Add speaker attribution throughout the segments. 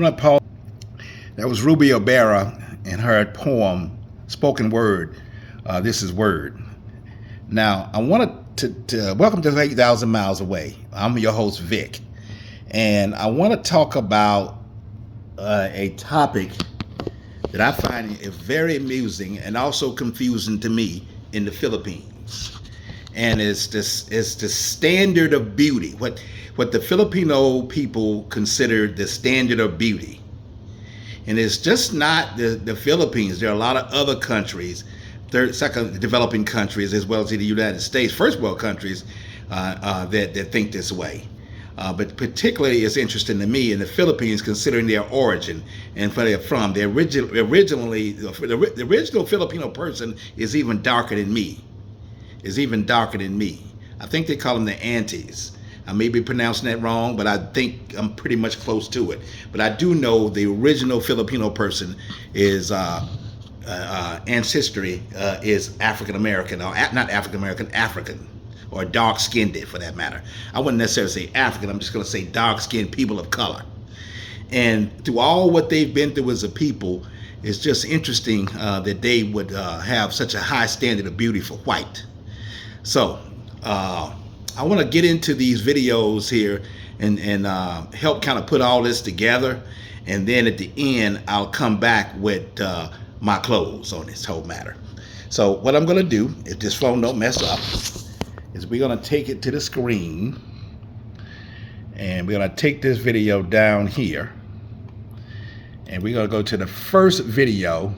Speaker 1: I'm going to pause. That was Ruby O'Bara and her poem, Spoken Word. This is Word. Now, I wanted to welcome to 8,000 Miles Away. I'm your host, Vic. And I want to talk about a topic that I find is very amusing and also confusing to me in the Philippines. And it's the standard of beauty, what the Filipino people consider the standard of beauty. And it's just not the Philippines. There are a lot of other countries, second developing countries, as well as the United States, first world countries, that think this way. But particularly it's interesting to me in the Philippines, considering their origin and where they're from. The original Filipino person is even darker than me. I think they call them the Antes. I may be pronouncing that wrong, but I think I'm pretty much close to it. But I do know the original Filipino person is ancestry is African American, or not African American, African, or dark-skinned for that matter. I wouldn't necessarily say African. I'm just going to say dark-skinned people of color. And through all what they've been through as a people, it's just interesting that they would have such a high standard of beauty for white. So I want to get into these videos here and help kind of put all this together. And then at the end, I'll come back with my close on this whole matter. So what I'm going to do, if this phone don't mess up, is we're going to take it to the screen. And we're going to take this video down here. And we're going to go to the first video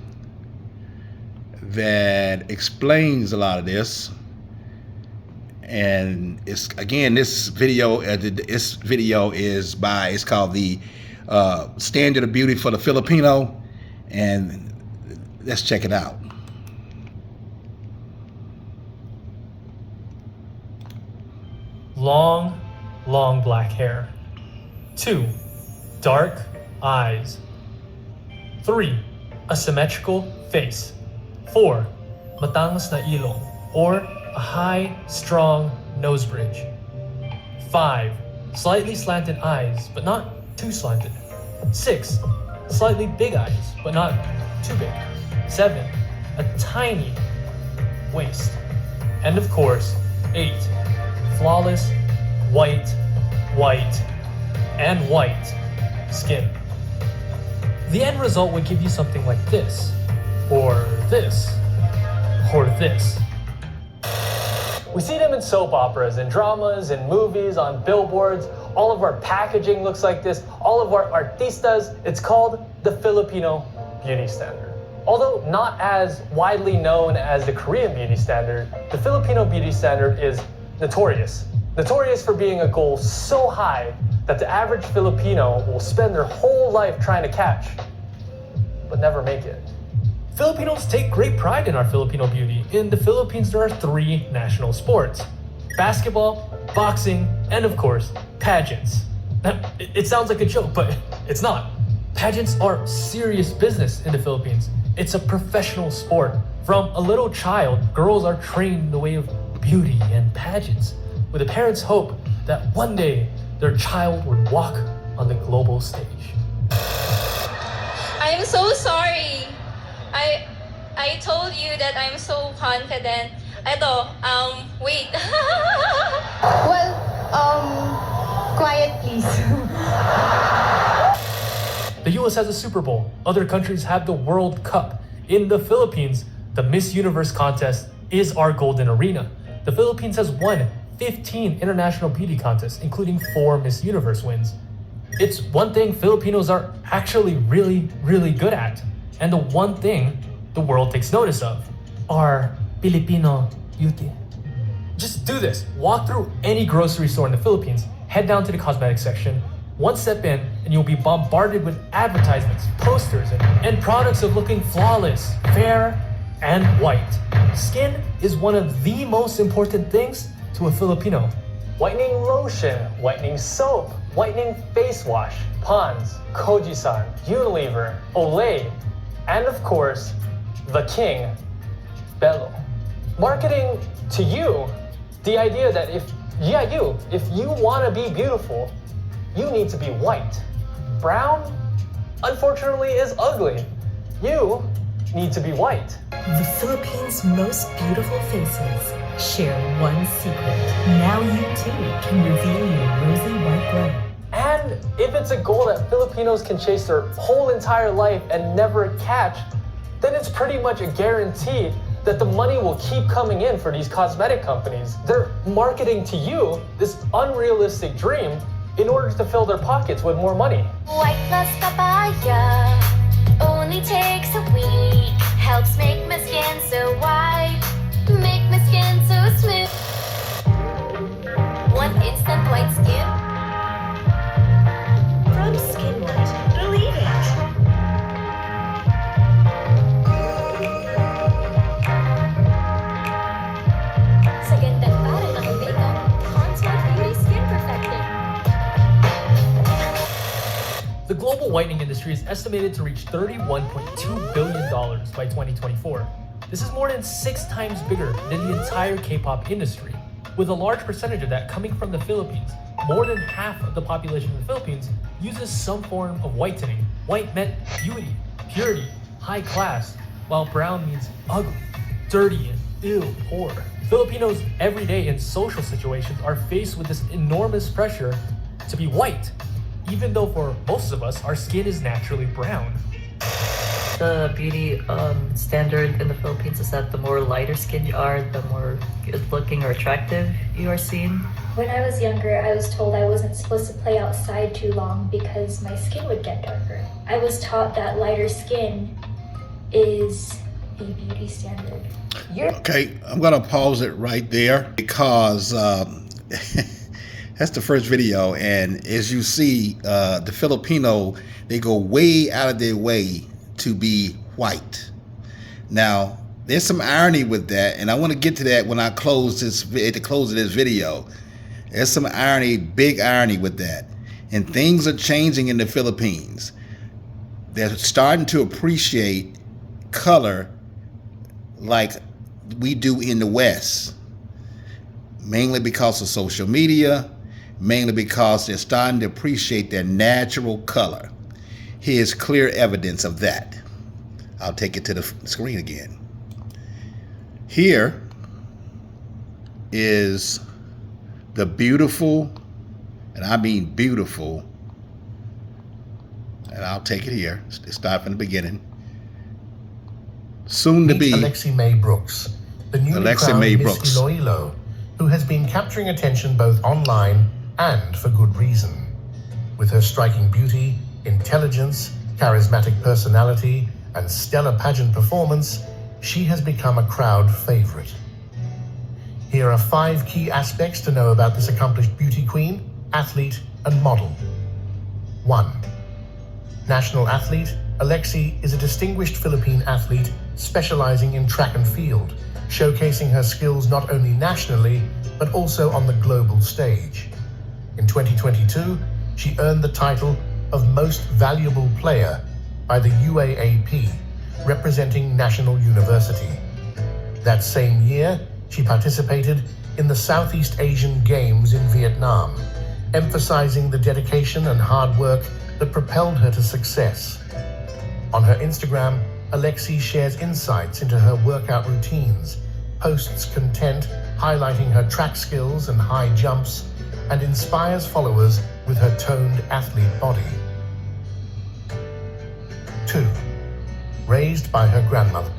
Speaker 1: that explains a lot of this. And it's, again, this video is by, it's called the Standard of Beauty for the Filipino. And let's check it out.
Speaker 2: Long, long black hair. 2, dark eyes. 3, a symmetrical face. 4, matangas na ilong, or a high, strong nose bridge. 5, slightly slanted eyes, but not too slanted. 6, slightly big eyes, but not too big. 7, a tiny waist. And of course, 8, flawless, white, and white skin. The end result would give you something like this, or this, or this. We see them in soap operas, in dramas, in movies, on billboards. All of our packaging looks like this. All of our artistas. It's called the Filipino beauty standard. Although not as widely known as the Korean beauty standard, the Filipino beauty standard is notorious. Notorious for being a goal so high that the average Filipino will spend their whole life trying to catch, but never make it. Filipinos take great pride in our Filipino beauty. In the Philippines, there are 3 national sports: basketball, boxing, and of course, pageants. Now, it sounds like a joke, but it's not. Pageants are serious business in the Philippines. It's a professional sport. From a little child, girls are trained in the way of beauty and pageants, with the parents' hope that one day their child would walk on the global stage.
Speaker 3: I'm so sorry. I told you that I'm so confident. Wait.
Speaker 4: Well, quiet please.
Speaker 2: The US has a Super Bowl. Other countries have the World Cup. In the Philippines, the Miss Universe contest is our golden arena. The Philippines has won 15 international beauty contests, including 4 Miss Universe wins. It's one thing Filipinos are actually really, really good at. And the one thing the world takes notice of, our Filipino beauty. Just do this. Walk through any grocery store in the Philippines, head down to the cosmetics section, one step in, and you'll be bombarded with advertisements, posters, and products of looking flawless, fair, and white. Skin is one of the most important things to a Filipino. Whitening lotion, whitening soap, whitening face wash, Pond's, Koji-san, Unilever, Olay, and of course, the king, Bello. Marketing to you the idea that if you want to be beautiful, you need to be white. Brown? unfortunately, is ugly. You need to be white.
Speaker 5: The Philippines' most beautiful faces share one secret. Now you too can reveal your rosy white glow.
Speaker 2: And if it's a goal that Filipinos can chase their whole entire life and never catch, then it's pretty much a guarantee that the money will keep coming in for these cosmetic companies. They're marketing to you this unrealistic dream in order to fill their pockets with more money.
Speaker 6: White plus papaya only takes a week. Helps make my skin so white, make my skin so smooth. One instant white skin.
Speaker 5: From Skin White, believe it.
Speaker 6: Sa gandang para naka-makeup, Consmart Beauty Skin Perfecting.
Speaker 2: The global whitening industry is estimated to reach $31.2 billion by 2024. This is more than 6 times bigger than the entire K-pop industry, with a large percentage of that coming from the Philippines. More than half of the population of the Philippines uses some form of whitening. White meant beauty, purity, high class, while brown means ugly, dirty, and ill, poor. Filipinos every day in social situations are faced with this enormous pressure to be white, even though for most of us, our skin is naturally brown.
Speaker 7: The beauty standard in the Philippines is that the more lighter skinned you are, the more good looking or attractive you are seen.
Speaker 8: When I was younger, I was told I wasn't supposed to play outside too long because my skin would get darker. I was taught that lighter skin is the beauty standard.
Speaker 1: Okay, I'm going to pause it right there because that's the first video. And as you see, the Filipino, they go way out of their way to be white. Now, there's some irony with that, and I want to get to that when I close this at the close of this video. There's some irony, big irony with that. And things are changing in the Philippines. They're starting to appreciate color like we do in the West, mainly because of social media, mainly because they're starting to appreciate their natural color. Here's clear evidence of that. I'll take it to the screen again. Here is the beautiful, and I mean beautiful, and I'll take it here, start from the beginning. Soon to be
Speaker 9: Alexi May Brooks, the newly crowned Miss Iloilo, who has been capturing attention both online and for good reason. With her striking beauty, intelligence, charismatic personality, and stellar pageant performance, she has become a crowd favorite. Here are 5 key aspects to know about this accomplished beauty queen, athlete, and model. 1. National athlete, Alexi is a distinguished Philippine athlete specializing in track and field, showcasing her skills not only nationally, but also on the global stage. In 2022, she earned the title of Most Valuable Player by the UAAP, representing National University. That same year, she participated in the Southeast Asian Games in Vietnam, emphasizing the dedication and hard work that propelled her to success. On her Instagram, Alexi shares insights into her workout routines, posts content highlighting her track skills and high jumps, and inspires followers with her toned athlete body. 2. Raised by her grandmother.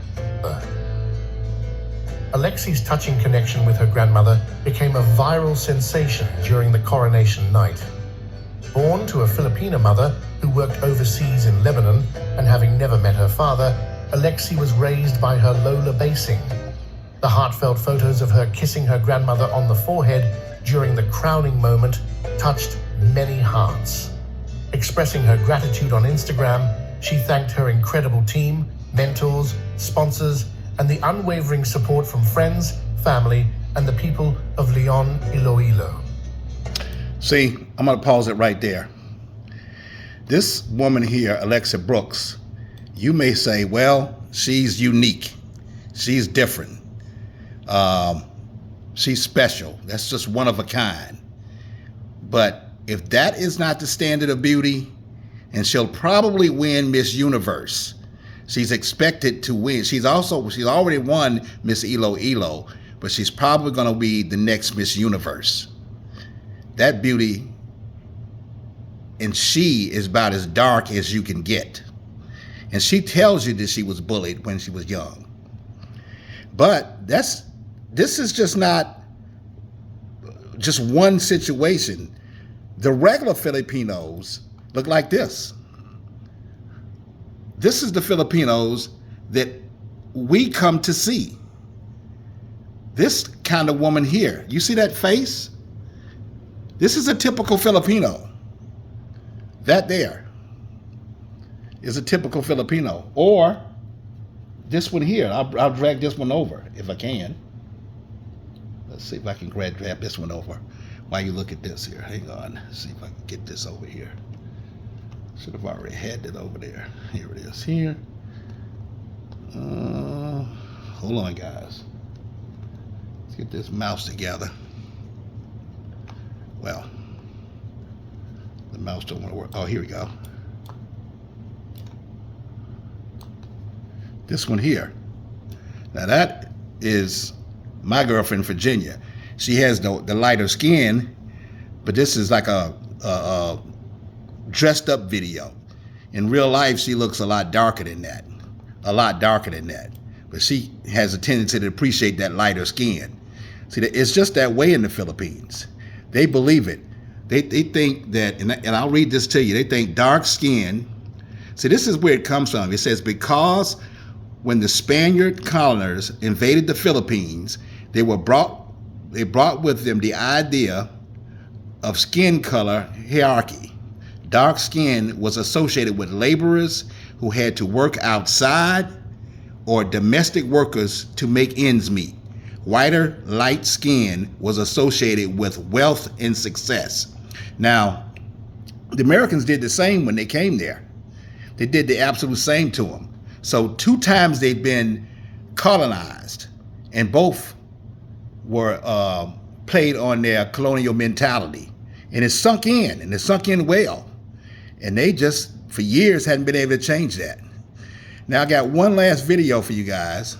Speaker 9: Alexi's touching connection with her grandmother became a viral sensation during the coronation night. Born to a Filipina mother who worked overseas in Lebanon and having never met her father, Alexi was raised by her Lola basing. The heartfelt photos of her kissing her grandmother on the forehead during the crowning moment touched many hearts. Expressing her gratitude on Instagram, she thanked her incredible team, mentors, sponsors, and the unwavering support from friends, family, and the people of Leon, Iloilo.
Speaker 1: See, I'm going to pause it right there. This woman here, Alexi Brooks, you may say, well, she's unique. She's different. She's special. That's just one of a kind. But if that is not the standard of beauty, and she'll probably win Miss Universe. She's expected to win. She's already won Miss Iloilo, but she's probably going to be the next Miss Universe. That beauty, and she is about as dark as you can get. And she tells you that she was bullied when she was young. But this is just not just one situation. The regular Filipinos look like this. This is the Filipinos that we come to see. This kind of woman here, you see that face? This is a typical Filipino. That there is a typical Filipino. Or this one here, I'll drag this one over if I can. Let's see if I can grab this one over while you look at this here. Hang on, see if I can get this over here. Should have already had it over there. Here it is here. Hold on, guys. Let's get this mouse together. Well, the mouse don't want to work. Oh, here we go. This one here. Now that is my girlfriend, Virginia. She has the lighter skin, but this is like a dressed up video. In real life, she looks a lot darker than that. A lot darker than that. But she has a tendency to appreciate that lighter skin. See, it's just that way in the Philippines. They believe it. They think that, and I'll read this to you, they think dark skin, see, this is where it comes from. It says, because when the Spaniard colonists invaded the Philippines, they brought with them the idea of skin color hierarchy. Dark skin was associated with laborers who had to work outside or domestic workers to make ends meet. Whiter, light skin was associated with wealth and success. Now, the Americans did the same when they came there. They did the absolute same to them. So 2 times they've been colonized, and both were played on their colonial mentality. And it's sunk in well. And they just, for years, hadn't been able to change that. Now, I got one last video for you guys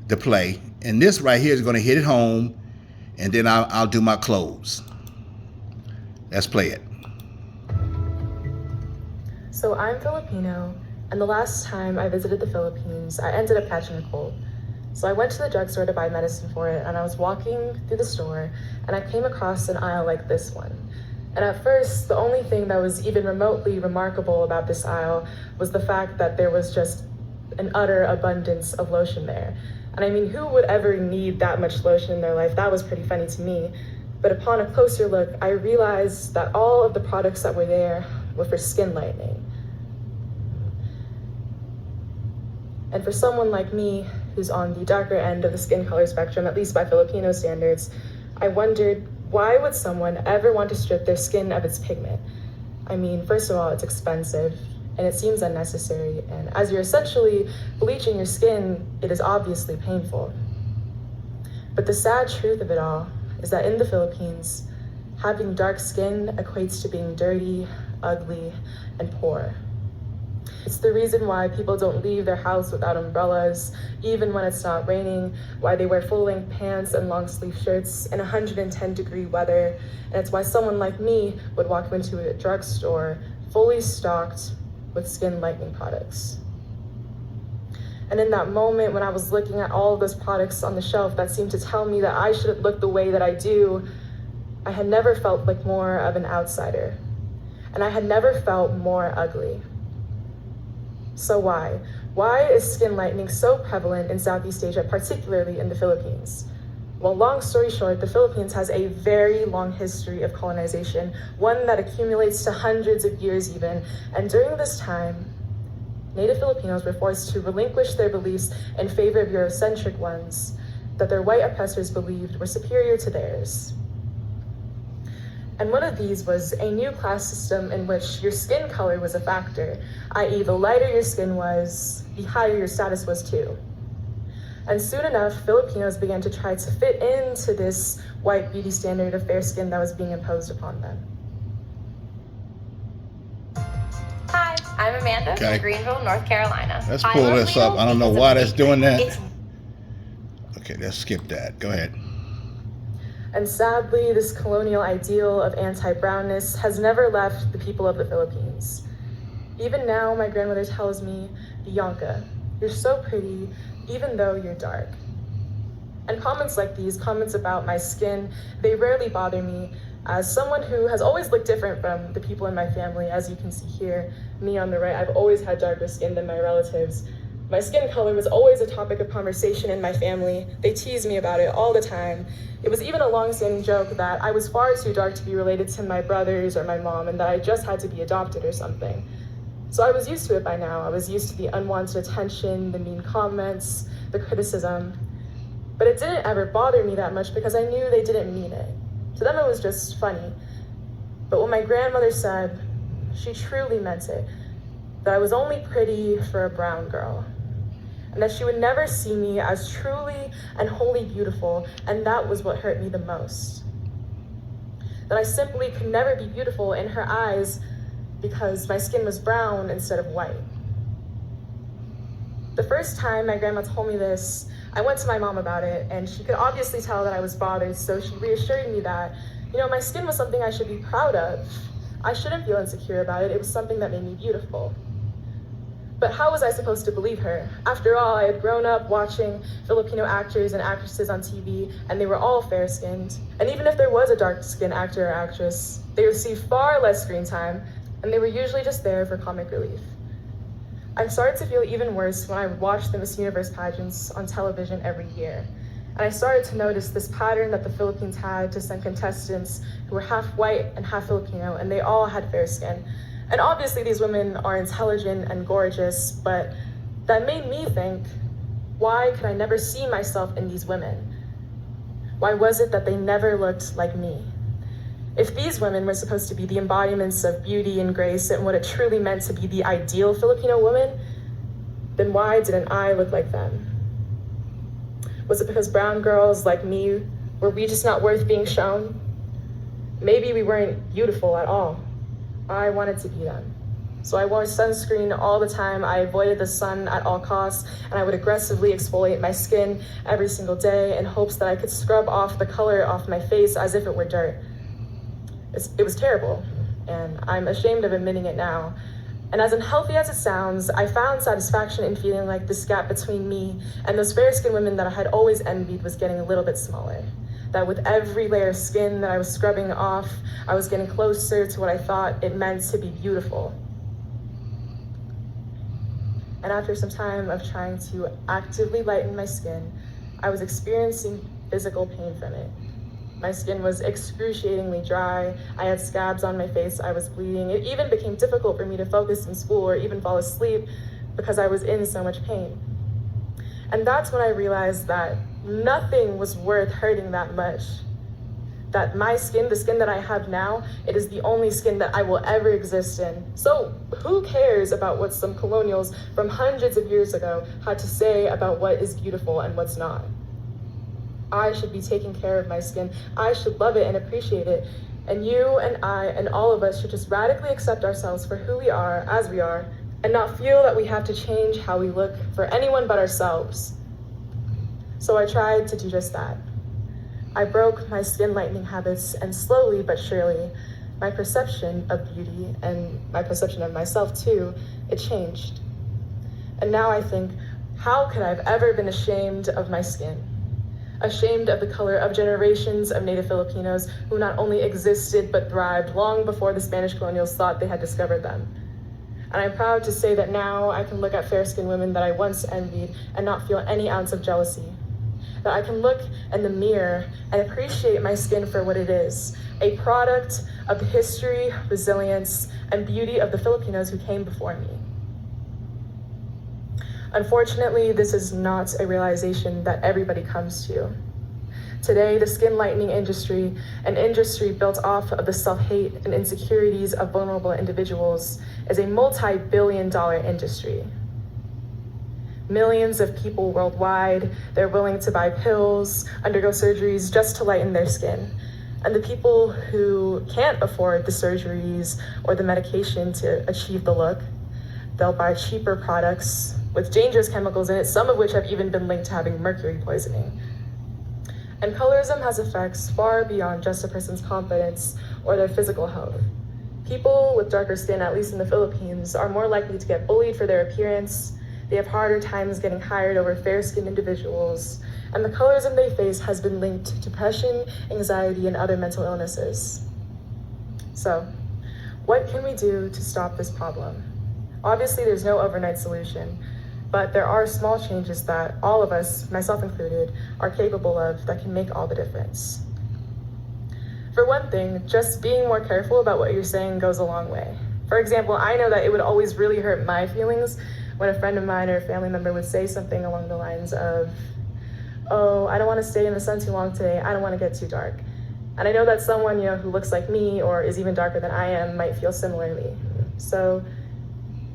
Speaker 1: to play. And this right here is going to hit it home, and then I'll do my close. Let's play it.
Speaker 10: So I'm Filipino, and the last time I visited the Philippines, I ended up catching a cold. So I went to the drugstore to buy medicine for it, and I was walking through the store, and I came across an aisle like this one. And at first, the only thing that was even remotely remarkable about this aisle was the fact that there was just an utter abundance of lotion there. And I mean, who would ever need that much lotion in their life? That was pretty funny to me. But upon a closer look, I realized that all of the products that were there were for skin lightening. And for someone like me, who's on the darker end of the skin color spectrum, at least by Filipino standards, I wondered, why would someone ever want to strip their skin of its pigment? I mean, first of all, it's expensive, and it seems unnecessary. And as you're essentially bleaching your skin, it is obviously painful. But the sad truth of it all is that in the Philippines, having dark skin equates to being dirty, ugly, and poor. It's the reason why people don't leave their house without umbrellas, even when it's not raining, why they wear full-length pants and long-sleeve shirts in 110-degree weather, and it's why someone like me would walk into a drugstore fully stocked with skin lightening products. And in that moment, when I was looking at all of those products on the shelf that seemed to tell me that I shouldn't look the way that I do, I had never felt like more of an outsider. And I had never felt more ugly. So why? Why is skin lightening so prevalent in Southeast Asia, particularly in the Philippines? Well, long story short, the Philippines has a very long history of colonization, one that accumulates to hundreds of years even. And during this time, Native Filipinos were forced to relinquish their beliefs in favor of Eurocentric ones that their white oppressors believed were superior to theirs. And one of these was a new class system in which your skin color was a factor, i.e. the lighter your skin was, the higher your status was too. And soon enough, Filipinos began to try to fit into this white beauty standard of fair skin that was being imposed upon them.
Speaker 11: I'm Amanda from Greenville, North Carolina.
Speaker 1: Let's pull this up. I don't know why that's doing that. Okay, let's skip that. Go ahead.
Speaker 10: And sadly, this colonial ideal of anti-brownness has never left the people of the Philippines. Even now, my grandmother tells me, Bianca, you're so pretty, even though you're dark. And comments like these, comments about my skin, they rarely bother me, as someone who has always looked different from the people in my family. As you can see here, me on the right, I've always had darker skin than my relatives. My skin color was always a topic of conversation in my family. They teased me about it all the time. It was even a long-standing joke that I was far too dark to be related to my brothers or my mom, and that I just had to be adopted or something. So I was used to it by now. I was used to the unwanted attention, the mean comments, the criticism. But it didn't ever bother me that much because I knew they didn't mean it. To them, it was just funny. But when my grandmother said, she truly meant it, that I was only pretty for a brown girl, and that she would never see me as truly and wholly beautiful, and that was what hurt me the most. That I simply could never be beautiful in her eyes because my skin was brown instead of white. The first time my grandma told me this, I went to my mom about it, and she could obviously tell that I was bothered, so she reassured me that, my skin was something I should be proud of. I shouldn't feel insecure about it. It was something that made me beautiful. But how was I supposed to believe her? After all, I had grown up watching Filipino actors and actresses on TV, and they were all fair-skinned. And even if there was a dark-skinned actor or actress, they received far less screen time, and they were usually just there for comic relief. I started to feel even worse when I watched the Miss Universe pageants on television every year. And I started to notice this pattern that the Philippines had to send contestants who were half white and half Filipino, and they all had fair skin. And obviously these women are intelligent and gorgeous, but that made me think, why could I never see myself in these women? Why was it that they never looked like me? If these women were supposed to be the embodiments of beauty and grace and what it truly meant to be the ideal Filipino woman, then why didn't I look like them? Was it because brown girls like me, were we just not worth being shown? Maybe we weren't beautiful at all. I wanted to be them. So I wore sunscreen all the time. I avoided the sun at all costs, and I would aggressively exfoliate my skin every single day in hopes that I could scrub off the color off my face as if it were dirt. It was terrible, and I'm ashamed of admitting it now. And as unhealthy as it sounds, I found satisfaction in feeling like this gap between me and those fair-skinned women that I had always envied was getting a little bit smaller. That with every layer of skin that I was scrubbing off, I was getting closer to what I thought it meant to be beautiful. And after some time of trying to actively lighten my skin, I was experiencing physical pain from it. My skin was excruciatingly dry. I had scabs on my face. I was bleeding. It even became difficult for me to focus in school or even fall asleep because I was in so much pain. And that's when I realized that nothing was worth hurting that much. That my skin, the skin that I have now, it is the only skin that I will ever exist in. So who cares about what some colonials from hundreds of years ago had to say about what is beautiful and what's not? I should be taking care of my skin. I should love it and appreciate it. And you and I and all of us should just radically accept ourselves for who we are, as we are, and not feel that we have to change how we look for anyone but ourselves. So I tried to do just that. I broke my skin lightening habits, and slowly but surely, my perception of beauty and my perception of myself too, it changed. And now I think, how could I have ever been ashamed of my skin? Ashamed of the color of generations of Native Filipinos who not only existed but thrived long before the Spanish colonials thought they had discovered them. And I'm proud to say that now I can look at fair-skinned women that I once envied and not feel any ounce of jealousy. That I can look in the mirror and appreciate my skin for what it is, a product of the history, resilience, and beauty of the Filipinos who came before me. Unfortunately, this is not a realization that everybody comes to. Today, the skin lightening industry, an industry built off of the self-hate and insecurities of vulnerable individuals, is a multi-billion-dollar industry. Millions of people worldwide, they're willing to buy pills, undergo surgeries just to lighten their skin. And the people who can't afford the surgeries or the medication to achieve the look, They'll buy cheaper products with dangerous chemicals in it, some of which have even been linked to having mercury poisoning. And colorism has effects far beyond just a person's confidence or their physical health. People with darker skin, at least in the Philippines, are more likely to get bullied for their appearance. They have harder times getting hired over fair-skinned individuals, and the colorism they face has been linked to depression, anxiety, and other mental illnesses. So, what can we do to stop this problem? Obviously, there's no overnight solution, but there are small changes that all of us, myself included, are capable of that can make all the difference. For one thing, just being more careful about what you're saying goes a long way. For example, I know that it would always really hurt my feelings when a friend of mine or a family member would say something along the lines of, "Oh, I don't want to stay in the sun too long today. I don't want to get too dark." And I know that someone, who looks like me or is even darker than I am might feel similarly. So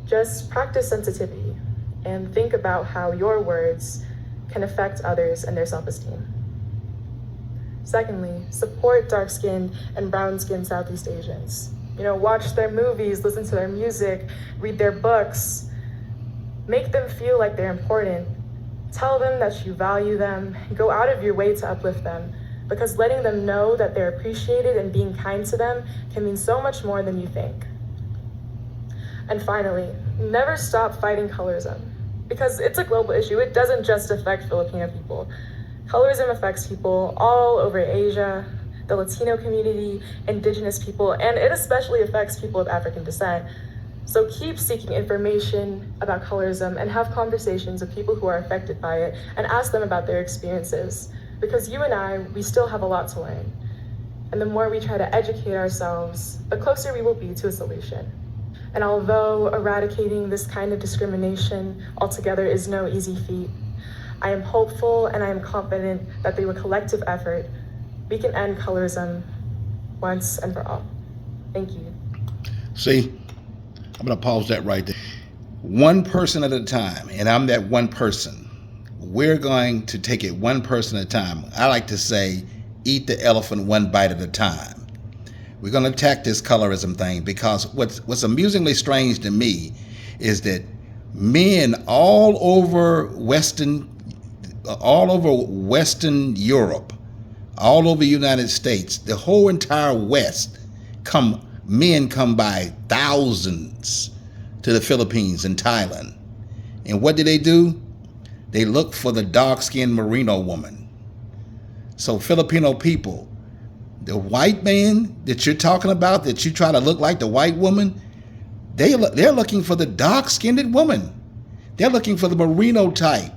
Speaker 10: just practice sensitivity and think about how your words can affect others and their self-esteem. Secondly, support dark-skinned and brown-skinned Southeast Asians. Watch their movies, listen to their music, read their books. Make them feel like they're important. Tell them that you value them. Go out of your way to uplift them, because letting them know that they're appreciated and being kind to them can mean so much more than you think. And finally, never stop fighting colorism, because it's a global issue. It doesn't just affect Filipino people. Colorism affects people all over Asia, the Latino community, indigenous people, and it especially affects people of African descent. So keep seeking information about colorism and have conversations with people who are affected by it and ask them about their experiences, because you and I, we still have a lot to learn. And the more we try to educate ourselves, the closer we will be to a solution. And although eradicating this kind of discrimination altogether is no easy feat, I am hopeful and I am confident that through a collective effort, we can end colorism once and for all. Thank you.
Speaker 1: See, I'm going to pause that right there. One person at a time, and I'm that one person. We're going to take it one person at a time. I like to say, eat the elephant one bite at a time. We're going to attack this colorism thing, because what's amusingly strange to me is that men all over Western Europe, all over the United States, the whole entire West, men come by thousands to the Philippines and Thailand. And what do? They look for the dark-skinned merino woman. So Filipino people, the white man that you're talking about, that you try to look like the white woman, they're looking for the dark-skinned woman. They're looking for the merino type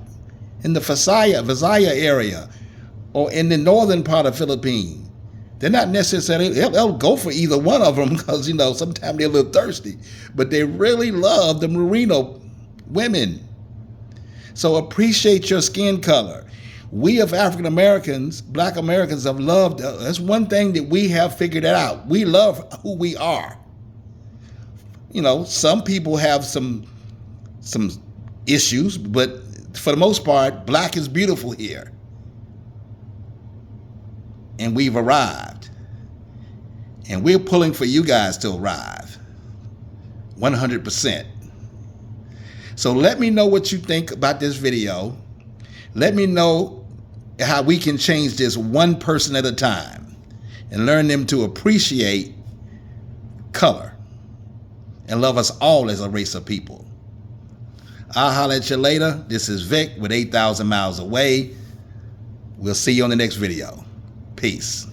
Speaker 1: in the Visaya area or in the northern part of Philippines. They're not necessarily, they'll go for either one of them because, sometimes they're a little thirsty, but they really love the merino women. So appreciate your skin color. We of African Americans, Black Americans have loved, that's one thing that we have figured out. We love who we are. Some people have some issues, but for the most part, black is beautiful here. And we've arrived. And we're pulling for you guys to arrive. 100%. So let me know what you think about this video. Let me know how we can change this one person at a time and learn them to appreciate color and love us all as a race of people. I'll holler at you later. This is Vic with 8,000 Miles Away. We'll see you on the next video. Peace.